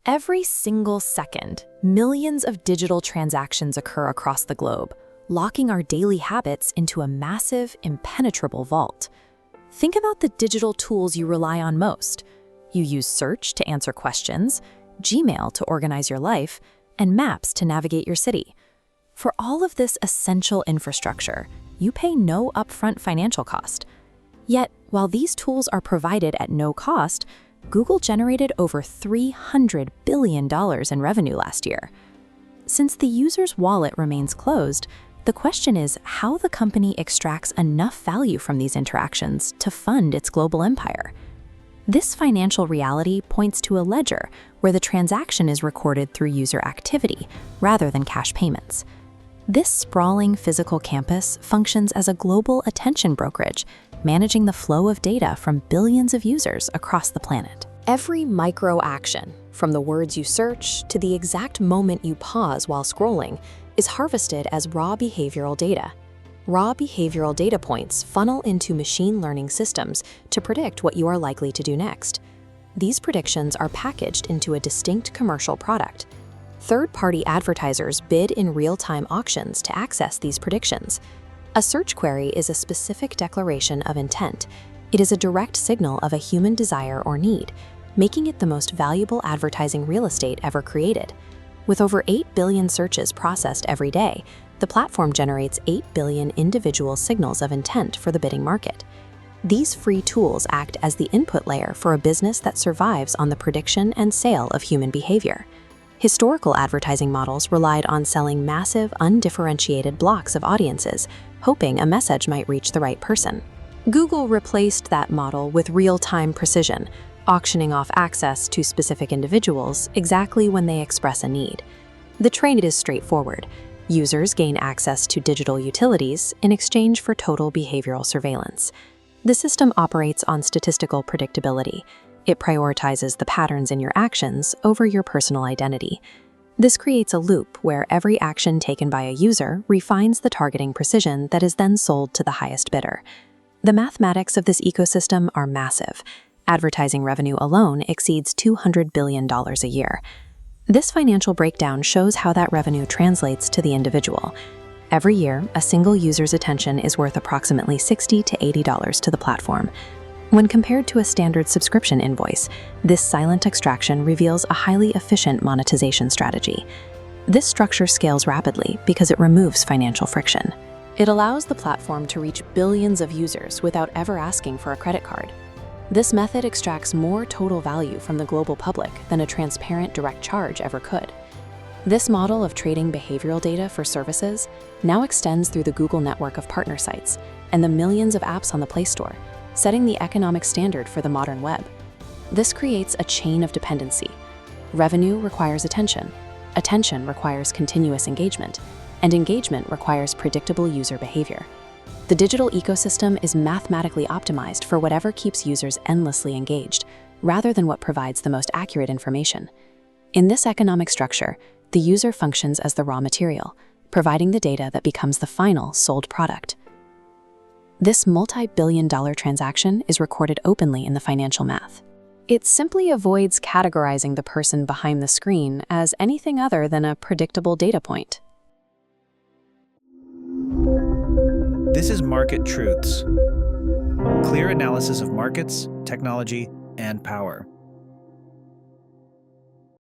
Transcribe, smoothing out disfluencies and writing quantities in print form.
Every single second, millions of digital transactions occur across the globe, locking our daily habits into a massive, impenetrable vault. Think about the digital tools you rely on most. You use search to answer questions, Gmail to organize your life, and maps to navigate your city. For all of this essential infrastructure, you pay no upfront financial cost. Yet, while these tools are provided at no cost, Google generated over $300 billion in revenue last year. Since the user's wallet remains closed, the question is how the company extracts enough value from these interactions to fund its global empire. This financial reality points to a ledger where the transaction is recorded through user activity rather than cash payments. This sprawling physical campus functions as a global attention brokerage, managing the flow of data from billions of users across the planet. Every micro-action, from the words you search to the exact moment you pause while scrolling, is harvested as raw behavioral data. Raw behavioral data points funnel into machine learning systems to predict what you are likely to do next. These predictions are packaged into a distinct commercial product. Third-party advertisers bid in real-time auctions to access these predictions. A search query is a specific declaration of intent. It is a direct signal of a human desire or need, making it the most valuable advertising real estate ever created. With over 8 billion searches processed every day, the platform generates 8 billion individual signals of intent for the bidding market. These free tools act as the input layer for a business that survives on the prediction and sale of human behavior. Historical advertising models relied on selling massive, undifferentiated blocks of audiences, hoping a message might reach the right person. Google replaced that model with real-time precision, auctioning off access to specific individuals exactly when they express a need. The trade is straightforward. Users gain access to digital utilities in exchange for total behavioral surveillance. The system operates on statistical predictability. It prioritizes the patterns in your actions over your personal identity. This creates a loop where every action taken by a user refines the targeting precision that is then sold to the highest bidder. The mathematics of this ecosystem are massive. Advertising revenue alone exceeds $200 billion a year. This financial breakdown shows how that revenue translates to the individual. Every year, a single user's attention is worth approximately $60 to $80 to the platform. When compared to a standard subscription invoice, this silent extraction reveals a highly efficient monetization strategy. This structure scales rapidly because it removes financial friction. It allows the platform to reach billions of users without ever asking for a credit card. This method extracts more total value from the global public than a transparent direct charge ever could. This model of trading behavioral data for services now extends through the Google network of partner sites and the millions of apps on the Play Store, setting the economic standard for the modern web. This creates a chain of dependency. Revenue requires attention requires continuous engagement, and engagement requires predictable user behavior. The digital ecosystem is mathematically optimized for whatever keeps users endlessly engaged, rather than what provides the most accurate information. In this economic structure, the user functions as the raw material, providing the data that becomes the final sold product. This multi-billion-dollar transaction is recorded openly in the financial math. It simply avoids categorizing the person behind the screen as anything other than a predictable data point. This is Market Truths. Clear analysis of markets, technology, and power.